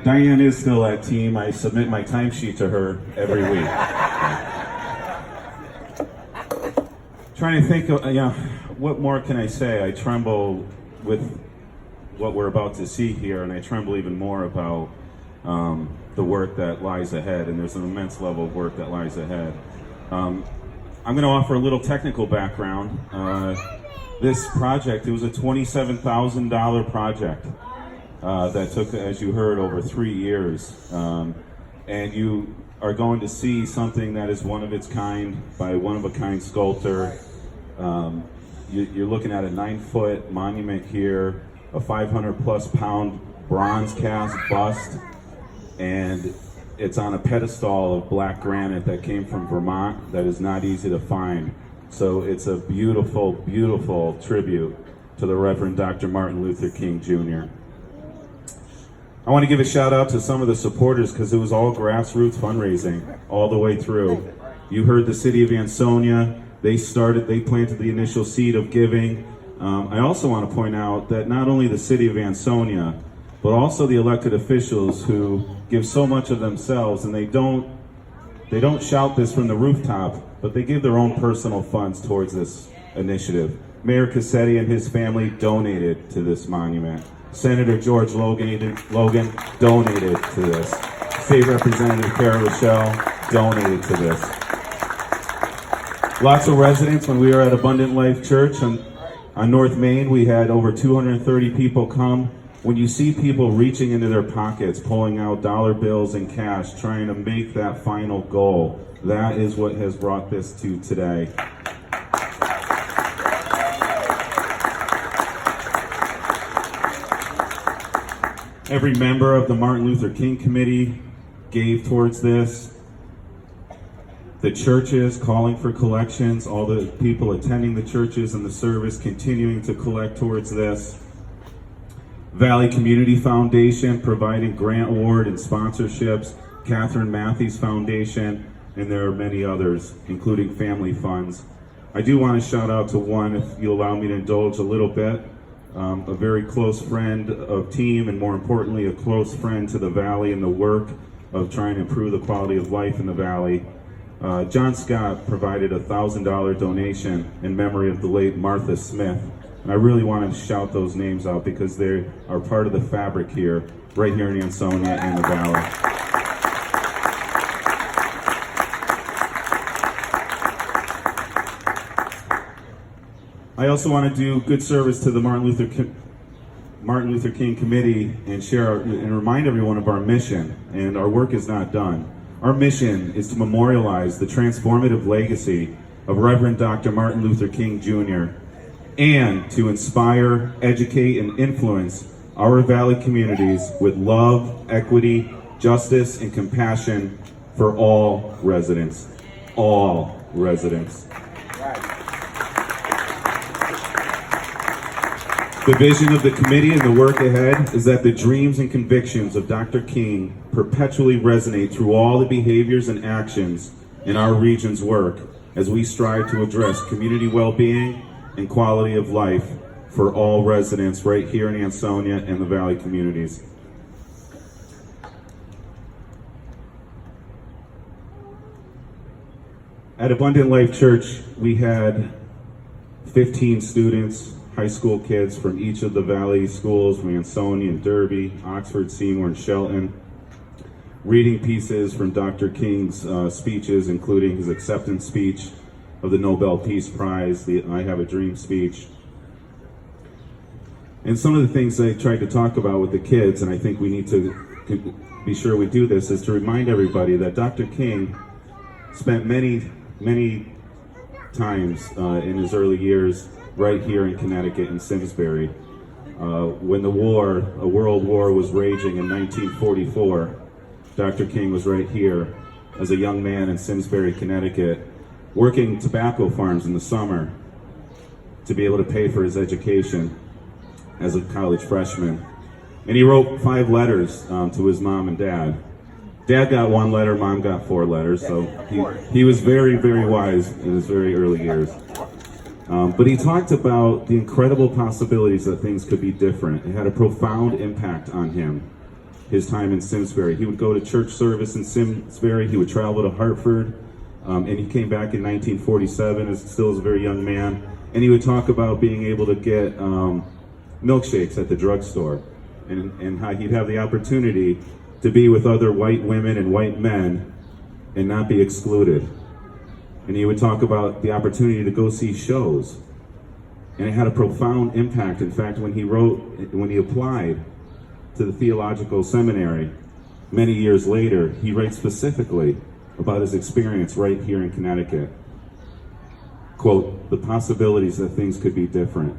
Diane is still at team. I submit my timesheet to her every week. Trying to think of, what more can I say? I tremble with what we're about to see here, and I tremble even more about the work that lies ahead, and there's an immense level of work that lies ahead. I'm going to offer a little technical background. This project, it was a $27,000 project. That took, as you heard, over 3 years. And you are going to see something that is one of its kind by a one-of-a-kind sculptor. You're looking at a 9-foot monument here, a 500-plus pound bronze cast bust, and it's on a pedestal of black granite that came from Vermont that is not easy to find. So it's a beautiful, beautiful tribute to the Reverend Dr. Martin Luther King Jr. I want to give a shout out to some of the supporters because it was all grassroots fundraising all the way through. You heard the city of Ansonia. They planted the initial seed of giving. I also want to point out that not only the city of Ansonia, but also the elected officials who give so much of themselves, and they don't shout this from the rooftop, but they give their own personal funds towards this initiative. Mayor Cassetti and his family donated to this monument. Senator George Logan donated to this. State Representative Cara Rochelle donated to this. Lots of residents. When we were at Abundant Life Church on North Main, we had over 230 people come. When you see people reaching into their pockets, pulling out dollar bills and cash, trying to make that final goal, that is what has brought this to today. Every member of the Martin Luther King Committee gave towards this. The churches calling for collections, all the people attending the churches and the service continuing to collect towards this. Valley Community Foundation providing grant award and sponsorships. Catherine Matthews Foundation, and there are many others, including family funds. I do want to shout out to one, if you allow me to indulge a little bit. A very close friend of team, and more importantly, a close friend to the Valley and the work of trying to improve the quality of life in the Valley. John Scott provided a $1,000 donation in memory of the late Martha Smith. And I really wanted to shout those names out because they are part of the fabric here, right here in Ansonia and the Valley. I also want to do good service to the Martin Luther King Committee and share and remind everyone of our mission. And our work is not done. Our mission is to memorialize the transformative legacy of Reverend Dr. Martin Luther King Jr. and to inspire, educate, and influence our Valley communities with love, equity, justice, and compassion for all residents. All residents. The vision of the committee and the work ahead is that the dreams and convictions of Dr. King perpetually resonate through all the behaviors and actions in our region's work as we strive to address community well-being and quality of life for all residents right here in Ansonia and the Valley communities. At Abundant Life Church, we had 15 students, high school kids from each of the Valley schools, from Ansonia and Derby, Oxford, Seymour, and Shelton, reading pieces from Dr. King's speeches, including his acceptance speech of the Nobel Peace Prize, the I Have a Dream speech. And some of the things I tried to talk about with the kids, and I think we need to be sure we do this, is to remind everybody that Dr. King spent many, many times in his early years right here in Connecticut in Simsbury. When a world war was raging in 1944, Dr. King was right here as a young man in Simsbury, Connecticut, working tobacco farms in the summer to be able to pay for his education as a college freshman. And he wrote 5 letters to his mom and dad. Dad got 1 letter, Mom got 4 letters, so he was very, very wise in his very early years. But he talked about the incredible possibilities that things could be different. It had a profound impact on him. his time in Simsbury. He would go to church service in Simsbury. He would travel to Hartford, and he came back in 1947 as still as a very young man. And he would talk about being able to get milkshakes at the drugstore, and how he'd have the opportunity to be with other white women and white men and not be excluded. And he would talk about the opportunity to go see shows. And it had a profound impact. In fact, when he applied to the theological seminary many years later, he writes specifically about his experience right here in Connecticut. Quote, the possibilities that things could be different.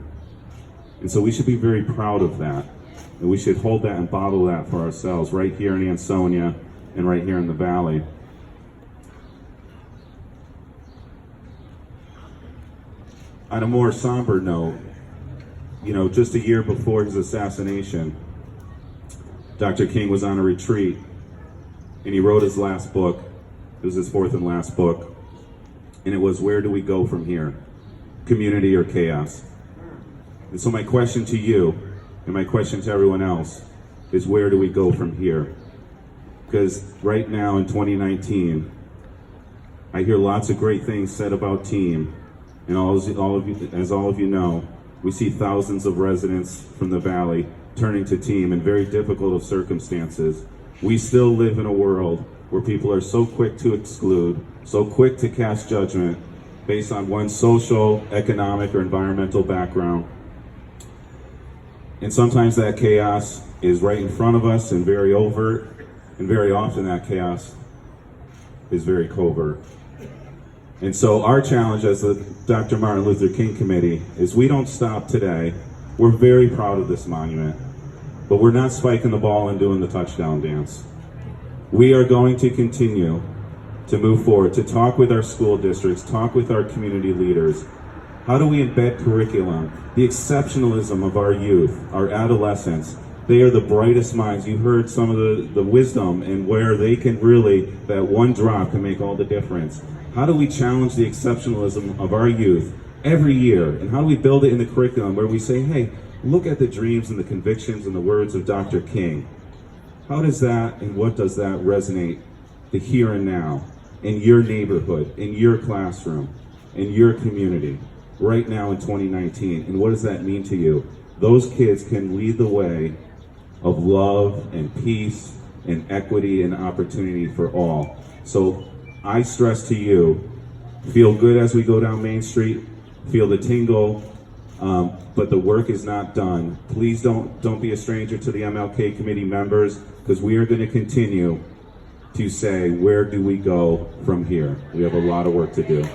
And so we should be very proud of that. And we should hold that and bottle that for ourselves right here in Ansonia and right here in the Valley. On a more somber note, just a year before his assassination, Dr. King was on a retreat, and he wrote his last book. It was his fourth and last book, and it was, where do we go from here? Community or chaos? And so my question to you, and my question to everyone else, is where do we go from here? Because right now in 2019, I hear lots of great things said about team, and as all of you know, we see thousands of residents from the Valley turning to team in very difficult of circumstances. We still live in a world where people are so quick to exclude, so quick to cast judgment based on one's social, economic, or environmental background. And sometimes that chaos is right in front of us and very overt, and very often that chaos is very covert. And so our challenge as the Dr. Martin Luther King Committee is we don't stop today. We're very proud of this monument, but we're not spiking the ball and doing the touchdown dance. We are going to continue to move forward, to talk with our school districts, talk with our community leaders. How do we embed curriculum, the exceptionalism of our youth, our adolescents? They are the brightest minds. You heard some of the wisdom and where they can really, that one drop can make all the difference. How do we challenge the exceptionalism of our youth every year? And how do we build it in the curriculum where we say, hey, look at the dreams and the convictions and the words of Dr. King. How does that and what does that resonate the here and now, in your neighborhood, in your classroom, in your community, right now in 2019? And what does that mean to you? Those kids can lead the way of love and peace and equity and opportunity for all. So I stress to you, feel good as we go down Main Street, feel the tingle, but the work is not done. Please don't be a stranger to the MLK committee members, because we are going to continue to say, where do we go from here? We have a lot of work to do.